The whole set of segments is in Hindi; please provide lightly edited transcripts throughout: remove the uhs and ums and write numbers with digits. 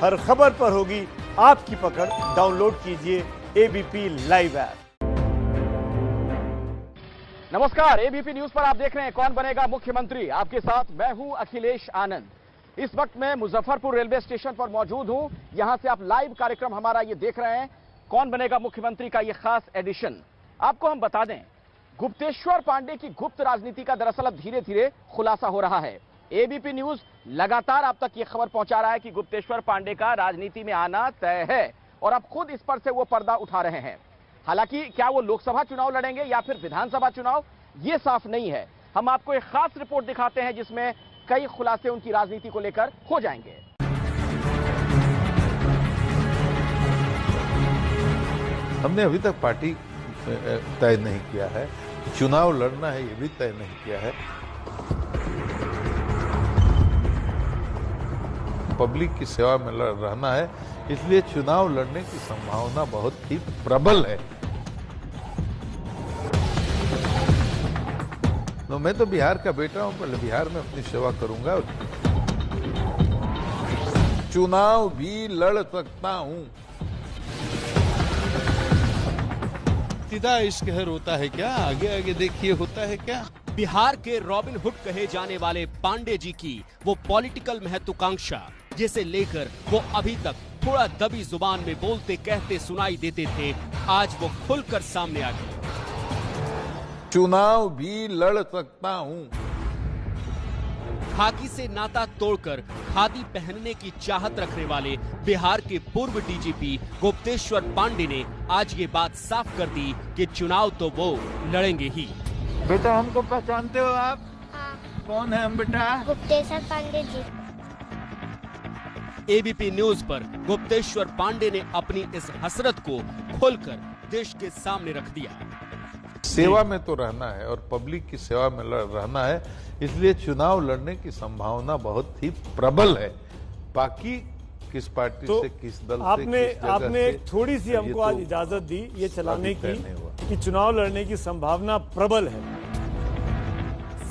हर खबर पर होगी आपकी पकड़। डाउनलोड कीजिए एबीपी लाइव ऐप। नमस्कार, एबीपी न्यूज पर आप देख रहे हैं कौन बनेगा मुख्यमंत्री। आपके साथ मैं हूं अखिलेश आनंद। इस वक्त मैं मुजफ्फरपुर रेलवे स्टेशन पर मौजूद हूं। यहां से आप लाइव कार्यक्रम हमारा ये देख रहे हैं, कौन बनेगा मुख्यमंत्री का ये खास एडिशन। आपको हम बता दें, गुप्तेश्वर पांडे की गुप्त राजनीति का दरअसल अब धीरे धीरे खुलासा हो रहा है। एबीपी न्यूज लगातार आप तक ये खबर पहुंचा रहा है कि गुप्तेश्वर पांडे का राजनीति में आना तय है और अब खुद इस पर से वो पर्दा उठा रहे हैं। हालांकि क्या वो लोकसभा चुनाव लड़ेंगे या फिर विधानसभा चुनाव, ये साफ नहीं है। हम आपको एक खास रिपोर्ट दिखाते हैं जिसमें कई खुलासे उनकी राजनीति को लेकर हो जाएंगे। हमने अभी तक पार्टी तय नहीं किया है, चुनाव लड़ना है ये भी तय नहीं किया है। पब्लिक की सेवा में रहना है, इसलिए चुनाव लड़ने की संभावना बहुत ही प्रबल है। तो मैं तो बिहार का बेटा हूं, पहले बिहार में अपनी सेवा करूंगा। चुनाव भी लड़ सकता हूं। सीधा इश्क-ए होता है क्या? आगे आगे देखिए होता है क्या? बिहार के रॉबिन हुड कहे जाने वाले पांडे जी की वो पॉलिटिकल महत्वाकांक्षा, जिसे लेकर वो अभी तक थोड़ा दबी जुबान में बोलते कहते सुनाई देते थे, आज वो खुलकर सामने आ गए। चुनाव भी लड़ सकता हूं। खाकी से नाता तोड़कर खादी पहनने की चाहत रखने वाले बिहार के पूर्व डीजीपी गुप्तेश्वर पांडे ने आज ये बात साफ कर दी कि चुनाव तो वो लड़ेंगे ही। बेटा, हमको पहचानते हो आप? हाँ। कौन है हम बेटा? गुप्तेश्वर पांडे जी। एबीपी न्यूज पर गुप्तेश्वर पांडे ने अपनी इस हसरत को खोलकर देश के सामने रख दिया। सेवा में तो रहना है और पब्लिक की सेवा में रहना है, इसलिए चुनाव लड़ने की संभावना बहुत ही प्रबल है। बाकी किस पार्टी तो से, किस दल आपने से, किस जगह आपने से, थोड़ी सी हमको आज इजाजत दी ये चलाने की कि चुनाव लड़ने की संभावना प्रबल है।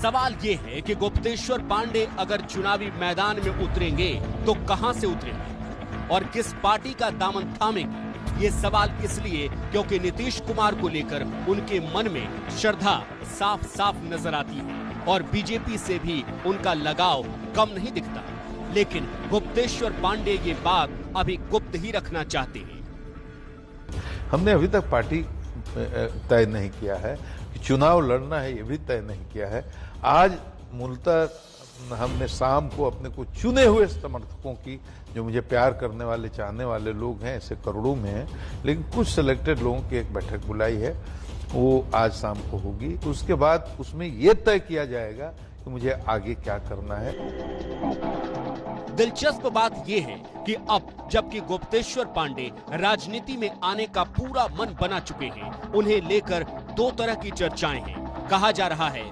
सवाल ये है कि गुप्तेश्वर पांडे अगर चुनावी मैदान में उतरेंगे तो कहां से उतरेंगे और किस पार्टी का दामन थामेंगे। ये सवाल इसलिए क्योंकि नीतीश कुमार को लेकर उनके मन में श्रद्धा साफ साफ नजर आती है और बीजेपी से भी उनका लगाव कम नहीं दिखता। लेकिन गुप्तेश्वर पांडे ये बात अभी गुप्त ही रखना चाहते हैं। हमने अभी तक पार्टी तय नहीं किया है, चुनाव लड़ना है ये भी तय नहीं किया है। आज मूलतः हमने शाम को अपने कुछ चुने हुए समर्थकों की, जो मुझे प्यार करने वाले चाहने वाले लोग हैं, ऐसे करोड़ों में हैं, लेकिन कुछ सिलेक्टेड लोगों की एक बैठक बुलाई है, वो आज शाम को होगी। उसके बाद उसमें ये तय किया जाएगा कि मुझे आगे क्या करना है। दिलचस्प बात यह है कि अब जबकि गुप्तेश्वर पांडे राजनीति में आने का पूरा मन बना चुके हैं, उन्हें लेकर दो तरह की चर्चाएं हैं। कहा जा रहा है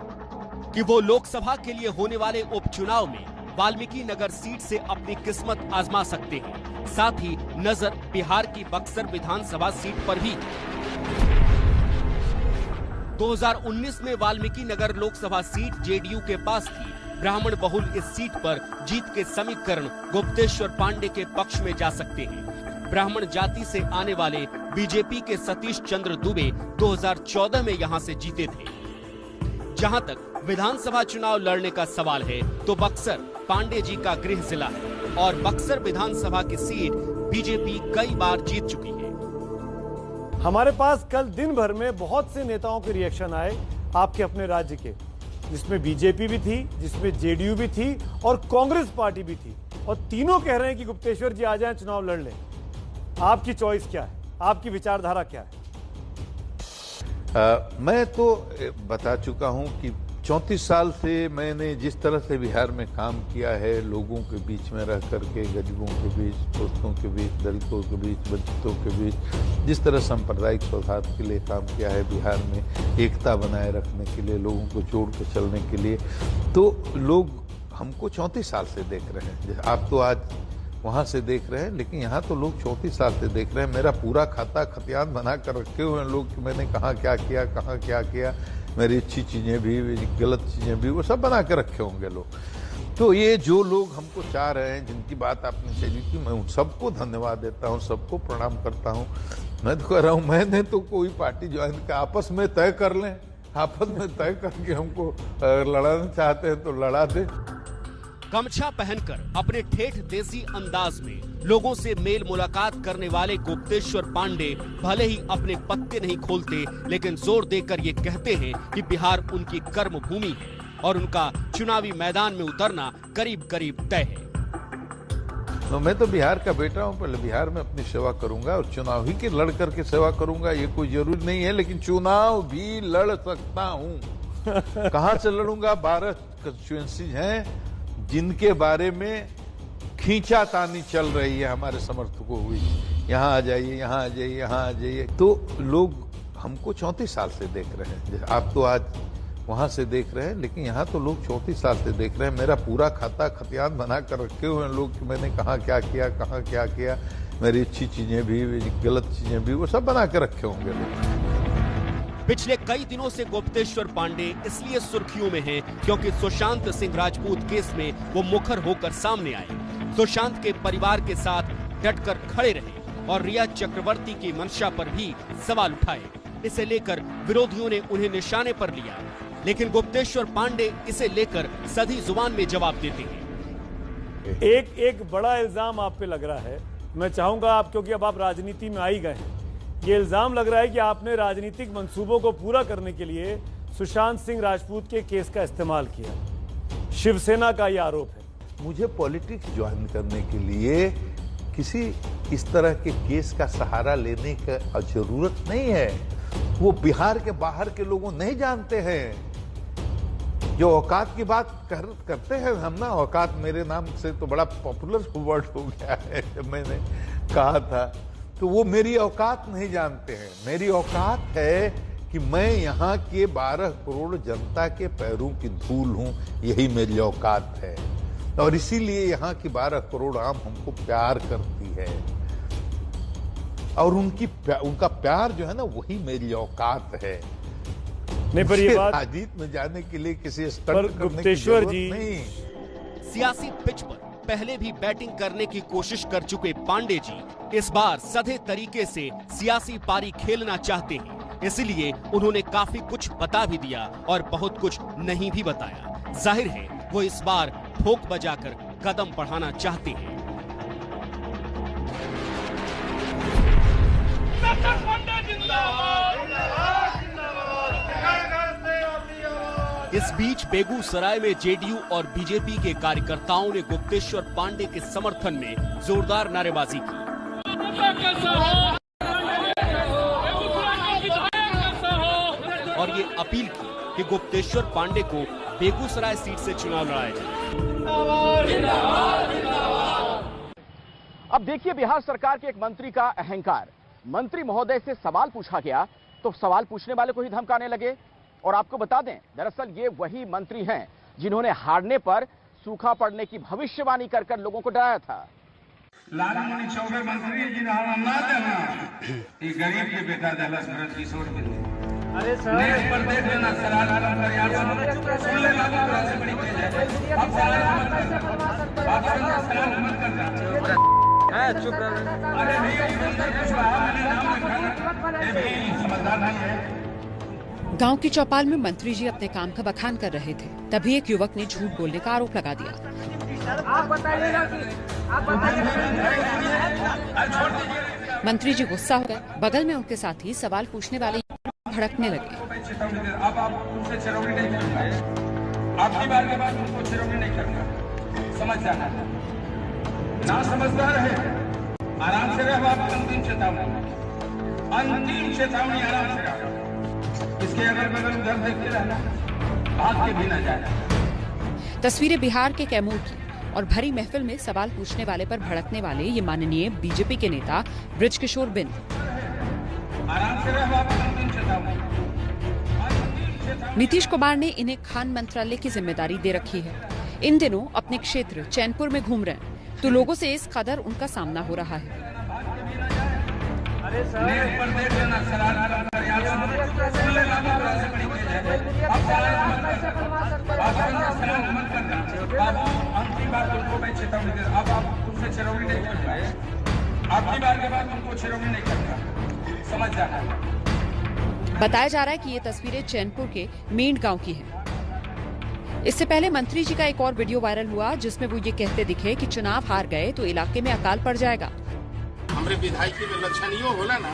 कि वो लोकसभा के लिए होने वाले उपचुनाव में वाल्मीकि नगर सीट से अपनी किस्मत आजमा सकते हैं। साथ ही नजर बिहार की बक्सर विधानसभा सीट पर भी। 2019 में वाल्मीकि नगर लोकसभा सीट जेडीयू के पास थी। ब्राह्मण बहुल इस सीट पर जीत के समीकरण गुप्तेश्वर पांडे के पक्ष में जा सकते हैं। ब्राह्मण जाति से आने वाले बीजेपी के सतीश चंद्र दुबे 2014 में यहां से जीते थे। जहां तक विधानसभा चुनाव लड़ने का सवाल है तो बक्सर पांडे जी का गृह जिला है और बक्सर विधानसभा की सीट बीजेपी कई बार जीत चुकी है। हमारे पास कल दिन भर में बहुत से नेताओं के रिएक्शन आए आपके अपने राज्य के, जिसमें बीजेपी भी थी, जिसमें जेडीयू भी थी और कांग्रेस पार्टी भी थी, और तीनों कह रहे हैं कि गुप्तेश्वर जी आ जाएं, चुनाव लड़ लें। आपकी चॉइस क्या है? आपकी विचारधारा क्या है? मैं तो बता चुका हूं कि 34 साल से मैंने जिस तरह से बिहार में काम किया है, लोगों के बीच में रह करके, गरीबों के बीच, दोस्तों के बीच, दलितों के बीच, वंचितों के बीच, जिस तरह सांप्रदायिक सौहार्द के लिए काम किया है बिहार में, एकता बनाए रखने के लिए, लोगों को जोड़ के चलने के लिए, तो लोग हमको 34 साल से देख रहे हैं। आप तो आज वहां से देख रहे हैं, लेकिन यहाँ तो लोग 34 साल से देख रहे हैं। मेरा पूरा खाता खतियान बना कर रखे हुए हैं लोग कि मैंने कहाँ क्या किया, कहाँ क्या किया, मेरी अच्छी चीजें भी, मेरी गलत चीजें भी, वो सब बना के रखे होंगे लोग। तो ये जो लोग हमको चाह रहे हैं, जिनकी बात आपने चली थी, मैं उन सबको धन्यवाद देता हूँ, सबको प्रणाम करता हूँ। मैं तो कह रहा हूँ, मैंने तो कोई पार्टी ज्वाइन का आपस में तय कर लें, आपस में तय करके हमको लड़ाना चाहते हैं तो लड़ा दे। गमछा पहनकर अपने ठेठ देसी अंदाज में लोगों से मेल मुलाकात करने वाले गुप्तेश्वर पांडे भले ही अपने पत्ते नहीं खोलते, लेकिन जोर देकर ये कहते हैं कि बिहार उनकी कर्म भूमि है और उनका चुनावी मैदान में उतरना करीब करीब तय है। तो मैं तो बिहार का बेटा हूँ, पहले बिहार में अपनी सेवा करूंगा और चुनाव ही के लड़ करके सेवा करूंगा, ये कोई जरूरी नहीं है, लेकिन चुनाव भी लड़ सकता हूँ। कहाँ से लड़ूंगा? 12 कंस्टिट्यूएंसीज हैं जिनके बारे में खींचातानी चल रही है हमारे समर्थकों हुई, यहाँ आ जाइए, यहाँ आ जाइए, यहाँ आ जाइए। तो लोग हमको 34 साल से देख रहे हैं, आप तो आज वहां से देख रहे हैं, लेकिन यहाँ तो लोग 34 साल से देख रहे हैं। मेरा पूरा खाता खतियान बना कर रखे हुए हैं लोग कि मैंने कहाँ क्या किया, कहाँ क्या किया, मेरी अच्छी चीजें भी, मेरी गलत चीजें भी, वो सब बना के रखे होंगे लोग। पिछले कई दिनों से गुप्तेश्वर पांडे इसलिए सुर्खियों में हैं क्योंकि सुशांत सिंह राजपूत केस में वो मुखर होकर सामने आए, सुशांत के परिवार के साथ डटकर खड़े रहे और रिया चक्रवर्ती की मंशा पर भी सवाल उठाए। इसे लेकर विरोधियों ने उन्हें निशाने पर लिया, लेकिन गुप्तेश्वर पांडे इसे लेकर सधी जुबान में जवाब देते हैं। एक बड़ा इल्जाम आप पे लग रहा है, मैं चाहूंगा आप, क्योंकि अब आप राजनीति में आ ही गए हैं, ये इल्जाम लग रहा है कि आपने राजनीतिक मंसूबों को पूरा करने के लिए सुशांत सिंह राजपूत के केस का इस्तेमाल किया। शिवसेना का ये आरोप है। मुझे पॉलिटिक्स ज्वाइन करने के लिए किसी इस तरह के केस का सहारा लेने का जरूरत नहीं है। वो बिहार के बाहर के लोगों नहीं जानते हैं। जो औकात की बात करते हैं हम ना, औकात मेरे नाम से तो बड़ा पॉपुलर वर्ड हो गया है, मैंने कहा था, तो वो मेरी औकात नहीं जानते हैं। मेरी औकात है कि मैं यहाँ के 12 करोड़ जनता के पैरों की धूल हूं, यही मेरी औकात है। और इसीलिए यहाँ की 12 करोड़ आम हमको प्यार करती है, और उनका प्यार जो है ना, वही मेरी औकात है। नहीं, पर ये बात राजनीति में जाने के लिए किसी स्टंट करने की जरूरत जी नहीं। सियासी पिच पर पहले भी बैटिंग करने की कोशिश कर चुके पांडे जी इस बार सधे तरीके से सियासी पारी खेलना चाहते हैं, इसलिए उन्होंने काफी कुछ बता भी दिया और बहुत कुछ नहीं भी बताया। जाहिर है वो इस बार ठोक बजाकर कदम बढ़ाना चाहते हैं। इस बीच बेगूसराय में जेडीयू और बीजेपी के कार्यकर्ताओं ने गुप्तेश्वर पांडे के समर्थन में जोरदार नारेबाजी की और ये अपील की कि गुप्तेश्वर पांडे को बेगूसराय सीट से चुनाव लड़ाया जाए। अब देखिए बिहार सरकार के एक मंत्री का अहंकार। मंत्री महोदय से सवाल पूछा गया तो सवाल पूछने वाले को ही धमकाने लगे। और आपको बता दें, दरअसल ये वही मंत्री हैं जिन्होंने हारने पर सूखा पड़ने की भविष्यवाणी कर कर लोगों को डराया था। लालमणि चौबे मंत्री जी ना देना, ये गरीब के बेटा दलस भरत किशोर बिंदु। अरे सर, नेट पर देख लेना, सलाल कर यार, सुन ले बाबू, थोड़ा से बड़ी तेज है। अब सलाल मत करना, चुप रहो। अरे भैया, ये बंदर कुछ रहा, मैंने नाम लिखा, ये भी समझदार नहीं है। गांव की चौपाल में मंत्री जी अपने काम का बखान कर रहे थे, तभी एक युवक ने झूठ बोलने का आरोप लगा दिया। मंत्री जी गुस्सा हो गए। बगल में उनके साथी सवाल पूछने वाले भड़कने लगे। अब आप उनसे चिरौनी नहीं करूंगा, आपकी बार के बाद उनको चिरौनी नहीं करूंगा, समझ जाना। ना समझदार है, आराम से रहो। आप अंतिम चेतावनी आराम से रहो। इसके अगल बगल उधर देखते रहना, भाग के भी न जाना। तस्वीरें बिहार के कैमूर की और भरी महफिल में सवाल पूछने वाले पर भड़कने वाले ये माननीय बीजेपी के नेता बृजकिशोर बिंद। आराम से रहो, आप अंतिम चेतावनी। नीतीश कुमार ने इन्हें खान मंत्रालय की जिम्मेदारी दे रखी है। इन दिनों अपने क्षेत्र चैनपुर में घूम रहे हैं, तो लोगों से इस कदर उनका सामना हो रहा है। नेट पर देख लेना सलाल सुन ले लागू से बड़ी तेज है। अब सलाल मत करना। बाबू अंतिम बार तुमको मैं चेतावनी दे, अब आप तुमसे चिरौनी नहीं करना है। अगली बार के बाद तुमको चिरौनी नहीं करना, समझ जाना। बताया जा रहा है कि ये तस्वीरें चैनपुर के मेंढ गांव की हैं। इससे पहले मंत्री जी का एक और वीडियो वायरल हुआ जिसमें वो ये कहते दिखे कि चुनाव हार गए तो इलाके में अकाल पड़ जाएगा। हमरे विधायक के लक्षण यो होला ना,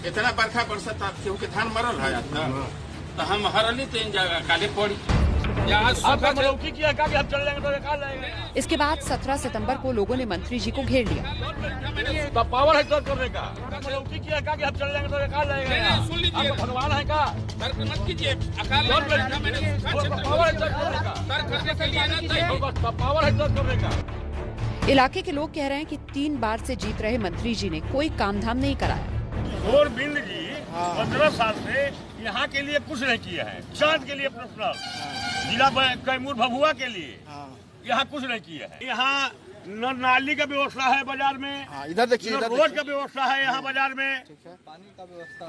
इतना बरखा बरसत केहू के धान मरल है तो हम हरली तो इन जगह काले पड़ी। इसके बाद 17 सितंबर को लोगों ने मंत्री जी को घेर लिया। पावर है करने का भगवान है का मत कीजिए, पावर है करने का। इलाके के लोग कह रहे हैं कि 3 बार से जीत रहे मंत्री जी ने कोई काम धाम नहीं कराया। और बिंद जी 15 साल से यहाँ के लिए कुछ नहीं किया है। चांद के लिए पर्सनल जिला कैमूर भभुआ के लिए यहाँ कुछ नहीं किया है। यहाँ न नाली का व्यवस्था है बाजार में, इधर देखिए, न रोड का व्यवस्था है यहाँ बाजार में,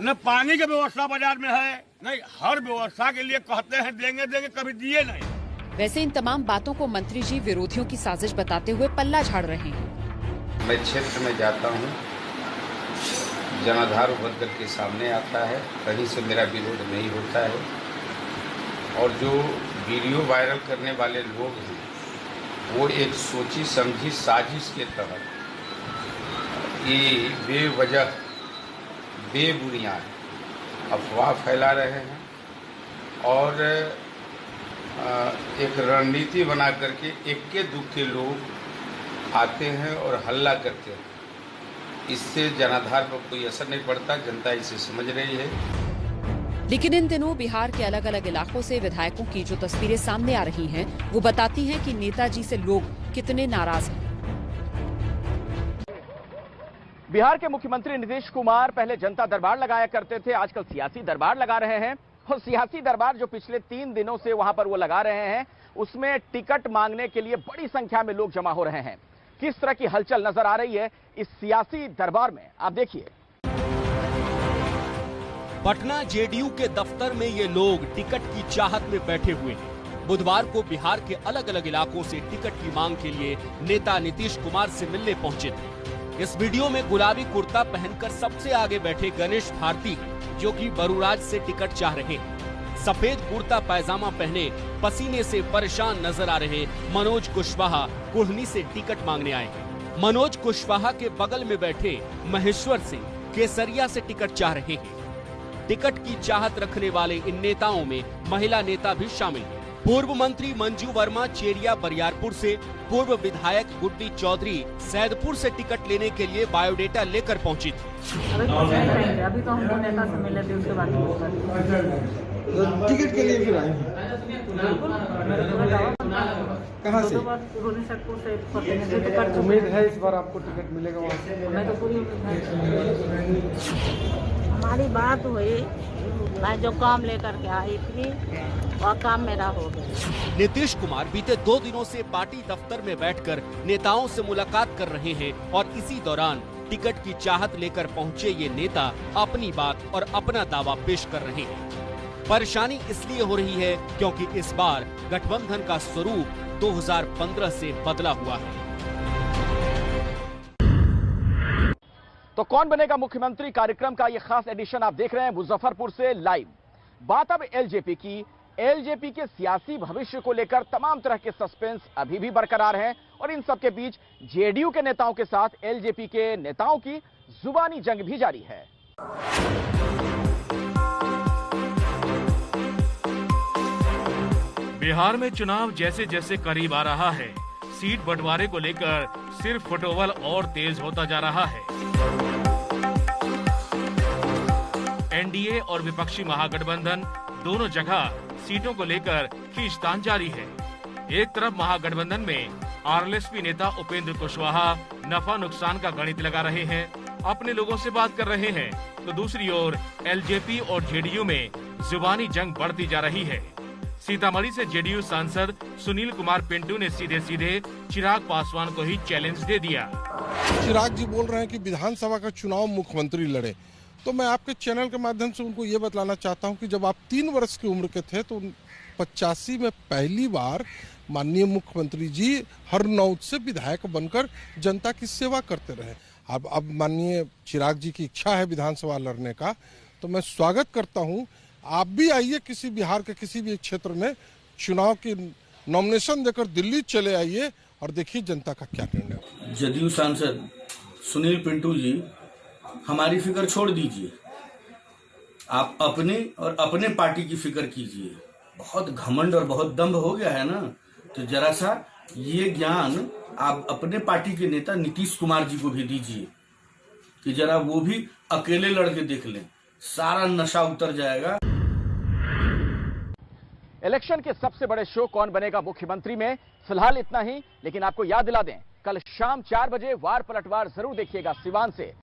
न पानी का व्यवस्था बाजार में है। नहीं, हर व्यवस्था के लिए कहते हैं देंगे देंगे, कभी दिए नहीं। वैसे इन तमाम बातों को मंत्री जी विरोधियों की साजिश बताते हुए पल्ला झाड़ रहे हैं। मैं क्षेत्र में जाता हूँ, जनाधार उभर करके सामने आता है, कहीं से मेरा विरोध नहीं होता है। और जो वीडियो वायरल करने वाले लोग हैं वो एक सोची समझी साजिश के तहत ये बेवजह बेबुनियाद अफवाह फैला रहे हैं और एक रणनीति बना करके इक्के दुक्के लोग आते हैं और हल्ला करते हैं। इससे जनाधार पर कोई असर नहीं पड़ता, जनता इसे समझ रही है। लेकिन इन दिनों बिहार के अलग अलग इलाकों से विधायकों की जो तस्वीरें सामने आ रही हैं, वो बताती हैं कि नेताजी से लोग कितने नाराज हैं। बिहार के मुख्यमंत्री नीतीश कुमार पहले जनता दरबार लगाया करते थे, आजकल सियासी दरबार लगा रहे हैं। और सियासी दरबार जो पिछले 3 दिनों से वहां पर वो लगा रहे हैं, उसमें टिकट मांगने के लिए बड़ी संख्या में लोग जमा हो रहे हैं। किस तरह की हलचल नजर आ रही है इस सियासी दरबार में, आप देखिए। पटना जेडीयू के दफ्तर में ये लोग टिकट की चाहत में बैठे हुए हैं। बुधवार को बिहार के अलग अलग इलाकों से टिकट की मांग के लिए नेता नीतीश कुमार से मिलने पहुंचे थे। इस वीडियो में गुलाबी कुर्ता पहनकर सबसे आगे बैठे गणेश भारती हैं, जो कि बरूराज से टिकट चाह रहे हैं। सफेद कुर्ता पैजामा पहने पसीने से परेशान नजर आ रहे मनोज कुशवाहा कुढ़नी से टिकट मांगने आए हैं। मनोज कुशवाहा के बगल में बैठे महेश्वर सिंह केसरिया से टिकट चाह रहे हैं। टिकट की चाहत रखने वाले इन नेताओं में महिला नेता भी शामिल हैं। पूर्व मंत्री मंजू वर्मा चेरिया बरियारपुर से, पूर्व विधायक गुड्डी चौधरी सैदपुर से टिकट लेने के लिए बायोडेटा लेकर पहुंची थी। अभी तो हम नेता से मिले थे, उसके बाद टिकट के लिए फिर आए हैं। कहाँ से? उम्मीद है इस बार आपको टिकट मिलेगा वहाँ से? हमारी बात हुई, मैं जो काम लेकर के आई थी वह काम मेरा हो गया। नीतीश कुमार बीते 2 दिनों से पार्टी दफ्तर में बैठकर नेताओं से मुलाकात कर रहे हैं और इसी दौरान टिकट की चाहत लेकर पहुंचे ये नेता अपनी बात और अपना दावा पेश कर रहे हैं। परेशानी इसलिए हो रही है क्योंकि इस बार गठबंधन का स्वरूप 2015 से बदला हुआ है। तो कौन बनेगा मुख्यमंत्री कार्यक्रम का ये खास एडिशन आप देख रहे हैं मुजफ्फरपुर से लाइव। बात अब एलजेपी की। एलजेपी के सियासी भविष्य को लेकर तमाम तरह के सस्पेंस अभी भी बरकरार हैं और इन सब के बीच जेडीयू के नेताओं के साथ एलजेपी के नेताओं की जुबानी जंग भी जारी है। बिहार में चुनाव जैसे जैसे करीब आ रहा है, सीट बंटवारे को लेकर सिर्फ फुटबॉल और तेज होता जा रहा है। एनडीए और विपक्षी महागठबंधन दोनों जगह सीटों को लेकर खींचतान जारी है। एक तरफ महागठबंधन में आरएलएसपी नेता उपेंद्र कुशवाहा नफा नुकसान का गणित लगा रहे हैं, अपने लोगों से बात कर रहे हैं, तो दूसरी ओर एलजेपी और जेडीयू में जुबानी जंग बढ़ती जा रही है। सीतामढ़ी से जेडीयू सांसद सुनील कुमार पिंटू ने सीधे सीधे चिराग पासवान को ही चैलेंज दे दिया। चिराग जी बोल रहे हैं कि विधानसभा का चुनाव मुख्यमंत्री लड़े, तो मैं आपके चैनल के माध्यम से उनको ये बतलाना चाहता हूं कि जब आप 3 वर्ष की उम्र के थे तो 85 में पहली बार माननीय मुख्यमंत्री जी हरनौत से विधायक बनकर जनता की सेवा करते रहे। अब माननीय चिराग जी की इच्छा है विधानसभा लड़ने का, तो मैं स्वागत करता हूं। आप भी आइए, किसी बिहार के किसी भी क्षेत्र में चुनाव की नॉमिनेशन देकर दिल्ली चले आइए और देखिए जनता का क्या निर्णय। जदयू सांसद सुनील पिंटू जी, हमारी फिक्र छोड़ दीजिए, आप अपने और अपने पार्टी की फिक्र कीजिए। बहुत घमंड और बहुत दम्भ हो गया है ना, तो जरा सा ये ज्ञान आप अपने पार्टी के नेता नीतीश कुमार जी को भी दीजिए कि जरा वो भी अकेले लड़के देख लें, सारा नशा उतर जाएगा। इलेक्शन के सबसे बड़े शो कौन बनेगा मुख्यमंत्री में फिलहाल इतना ही, लेकिन आपको याद दिला दें, कल शाम 4 बजे वार पलटवार जरूर देखिएगा सिवान से।